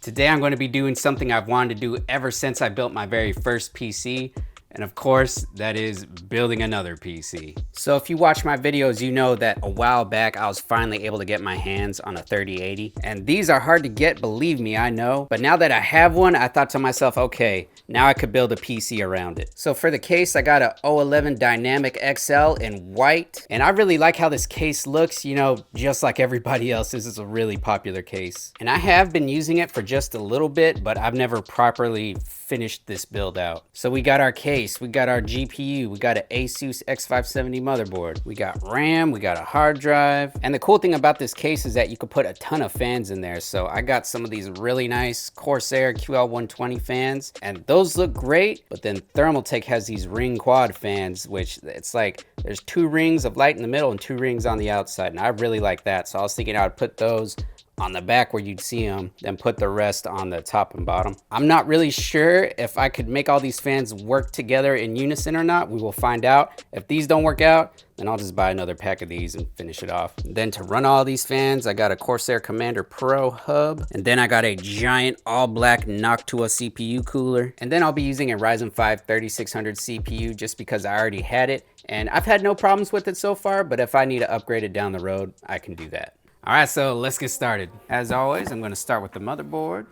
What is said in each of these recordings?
Today I'm going to be doing something I've wanted to do ever since I built my very first PC. And of course, that is building another PC. So if you watch my videos, you know that a while back I was finally able to get my hands on a 3080. And these are hard to get, believe me, I know. But now that I have one, I thought to myself, okay, now I could build a PC around it. So for the case, I got a 011 Dynamic XL in white. And I really like how this case looks, you know, just like everybody else. This is a really popular case. And I have been using it for just a little bit, but I've never properly finished this build out. So we got our case, we got our GPU, we got an Asus X570 motherboard, we got RAM, we got a hard drive. And the cool thing about this case is that you could put a ton of fans in there. So I got some of these really nice Corsair QL120 fans, and those look great. But then Thermaltake has these Riing Quad Fans, which it's like there's 2 rings of light in the middle and 2 rings on the outside, and I really like that. So I was thinking I would put those on the back where you'd see them, then put the rest on the top and bottom. I'm not really sure if I could make all these fans work together in unison or not. We will find out. If these don't work out, then I'll just buy another pack of these and finish it off. Then to run all these fans, I got a Corsair Commander Pro hub, and then I got a giant all black Noctua CPU cooler. And then I'll be using a Ryzen 5 3600 CPU just because I already had it, and I've had no problems with it so far, but if I need to upgrade it down the road, I can do that. All right, so let's get started. As always, I'm gonna start with the motherboard.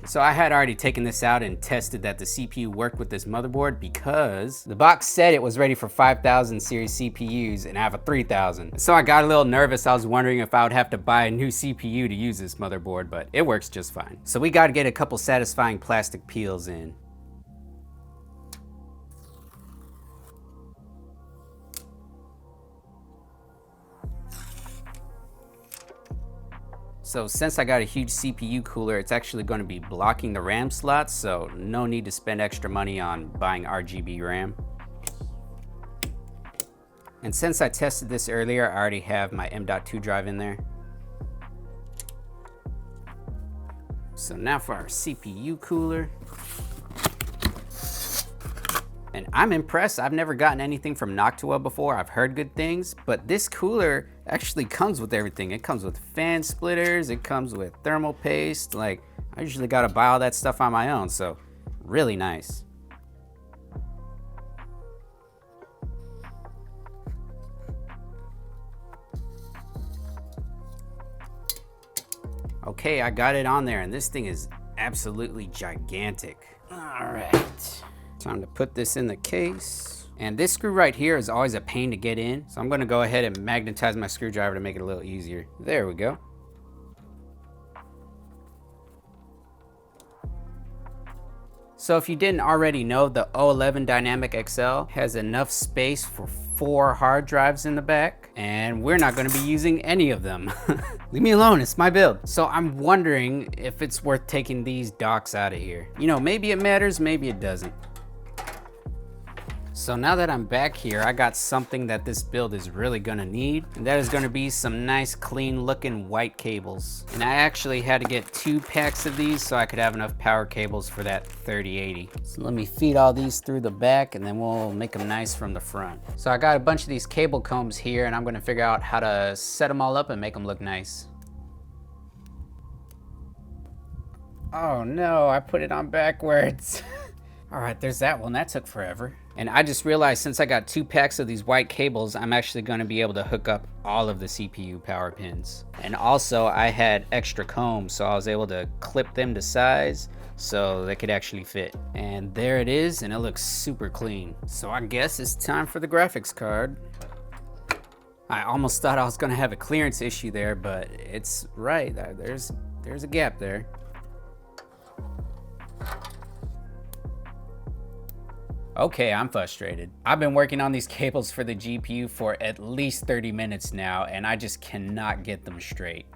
So I had already taken this out and tested that the CPU worked with this motherboard because the box said it was ready for 5000 series CPUs and I have a 3000. So I got a little nervous. I was wondering if I would have to buy a new CPU to use this motherboard, but it works just fine. So we gotta get a couple satisfying plastic peels in. So since I got a huge CPU cooler, it's actually going to be blocking the RAM slots, so no need to spend extra money on buying RGB RAM. And since I tested this earlier, I already have my M.2 drive in there. So now for our CPU cooler. And I'm impressed. I've never gotten anything from Noctua before. I've heard good things, but this cooler actually comes with everything. It comes with fan splitters, it comes with thermal paste. Like, I usually gotta buy all that stuff on my own, so really nice. Okay, I got it on there, and this thing is absolutely gigantic. All right. Time to put this in the case. And this screw right here is always a pain to get in, so I'm gonna go ahead and magnetize my screwdriver to make it a little easier. There we go. So if you didn't already know, the 011 Dynamic XL has enough space for 4 hard drives in the back, and we're not gonna be using any of them. Leave me alone, it's my build. So I'm wondering if it's worth taking these docks out of here. You know, maybe it matters, maybe it doesn't. So now that I'm back here, I got something that this build is really gonna need, and that is gonna be some nice clean looking white cables. And I actually had to get 2 packs of these so I could have enough power cables for that 3080. So let me feed all these through the back and then we'll make them nice from the front. So I got a bunch of these cable combs here and I'm gonna figure out how to set them all up and make them look nice. Oh no, I put it on backwards. All right, there's that one, that took forever. And I just realized since I got 2 packs of these white cables, I'm actually gonna be able to hook up all of the CPU power pins. And also I had extra combs, so I was able to clip them to size so they could actually fit. And there it is, and it looks super clean. So I guess it's time for the graphics card. I almost thought I was gonna have a clearance issue there, but it's right, there's a gap there. Okay, I'm frustrated. I've been working on these cables for the GPU for at least 30 minutes now, and I just cannot get them straight.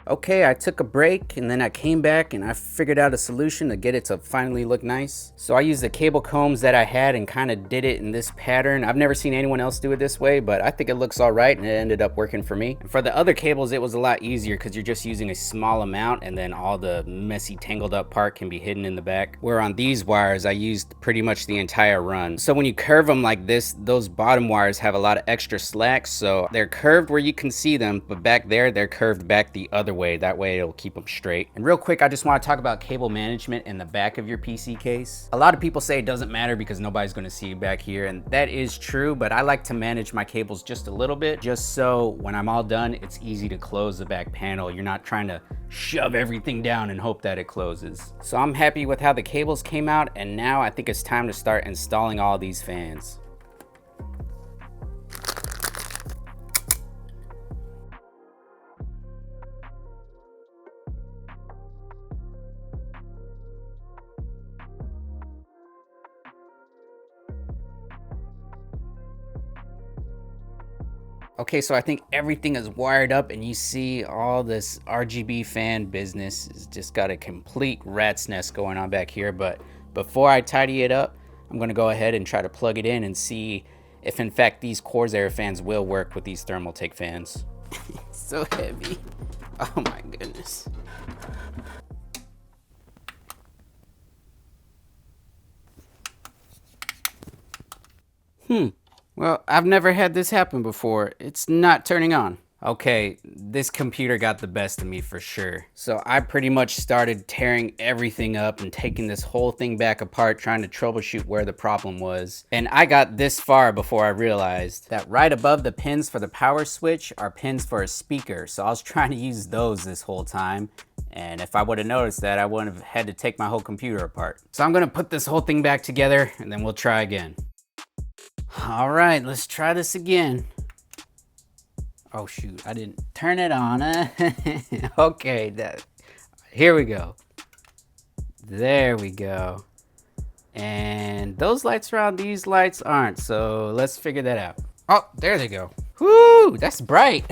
Okay, I took a break and then I came back and I figured out a solution to get it to finally look nice. So I used the cable combs that I had and kind of did it in this pattern. I've never seen anyone else do it this way, but I think it looks all right and it ended up working for me. And for the other cables, it was a lot easier because you're just using a small amount and then all the messy tangled up part can be hidden in the back. Where on these wires, I used pretty much the entire run. So when you curve them like this, those bottom wires have a lot of extra slack. So they're curved where you can see them, but back there, they're curved back the other other way. That way it'll keep them straight. And real quick, I just want to talk about cable management in the back of your PC case. A lot of people say it doesn't matter because nobody's going to see you back here, and that is true, but I like to manage my cables just a little bit, just so when I'm all done, it's easy to close the back panel. You're not trying to shove everything down and hope that it closes. So I'm happy with how the cables came out, and now I think it's time to start installing all these fans. Okay, so I think everything is wired up, and you see all this RGB fan business has just got a complete rat's nest going on back here. But before I tidy it up, I'm gonna go ahead and try to plug it in and see if in fact these Corsair fans will work with these Thermaltake fans. So heavy. Oh my goodness. Well, I've never had this happen before. It's not turning on. Okay, this computer got the best of me for sure. So I pretty much started tearing everything up and taking this whole thing back apart, trying to troubleshoot where the problem was. And I got this far before I realized that right above the pins for the power switch are pins for a speaker. So I was trying to use those this whole time. And if I would have noticed that, I wouldn't have had to take my whole computer apart. So I'm gonna put this whole thing back together and then we'll try again. All right, let's try this again. Oh shoot, I didn't turn it on. Okay, here we go. There we go. And those lights are on, these lights aren't, so let's figure that out. Oh, there they go. Whoo, that's bright.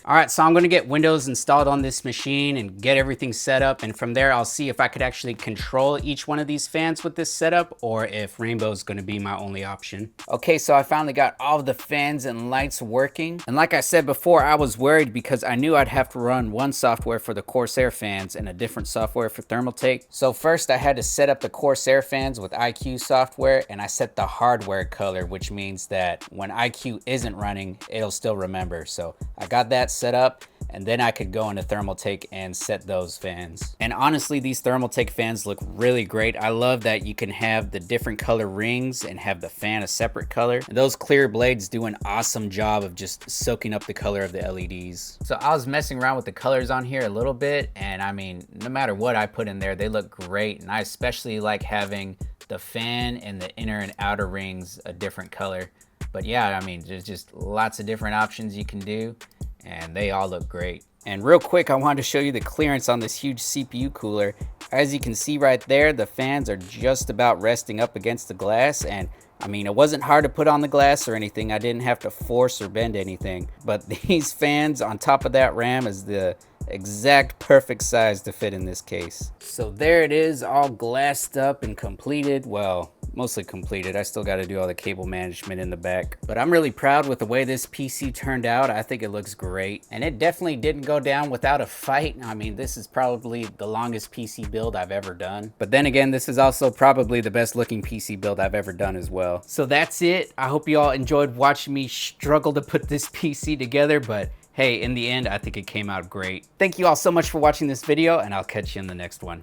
All right, so I'm gonna get Windows installed on this machine and get everything set up. And from there, I'll see if I could actually control each one of these fans with this setup or if Rainbow's gonna be my only option. Okay, so I finally got all of the fans and lights working. And like I said before, I was worried because I knew I'd have to run one software for the Corsair fans and a different software for Thermaltake. So first I had to set up the Corsair fans with IQ software, and I set the hardware color, which means that when IQ isn't running, it'll still remember. So I got that set up, and then I could go into Thermaltake and set those fans. And honestly, these Thermaltake fans look really great. I love that you can have the different color rings and have the fan a separate color. And those clear blades do an awesome job of just soaking up the color of the LEDs. So I was messing around with the colors on here a little bit, and I mean, no matter what I put in there, they look great. And I especially like having the fan and the inner and outer rings a different color. But yeah, I mean, there's just lots of different options you can do, and they all look great. And real quick, I wanted to show you the clearance on this huge CPU cooler. As you can see right there, the fans are just about resting up against the glass, and I mean, it wasn't hard to put on the glass or anything. I didn't have to force or bend anything. But these fans on top of that RAM is the exact perfect size to fit in this case. So there it is, all glassed up and completed. Well, mostly completed. I still got to do all the cable management in the back, but I'm really proud with the way this PC turned out. I think it looks great, and it definitely didn't go down without a fight. I mean, this is probably the longest PC build I've ever done, but then again, this is also probably the best looking PC build I've ever done as well. So that's it. I hope you all enjoyed watching me struggle to put this PC together, but hey, in the end, I think it came out great. Thank you all so much for watching this video, and I'll catch you in the next one.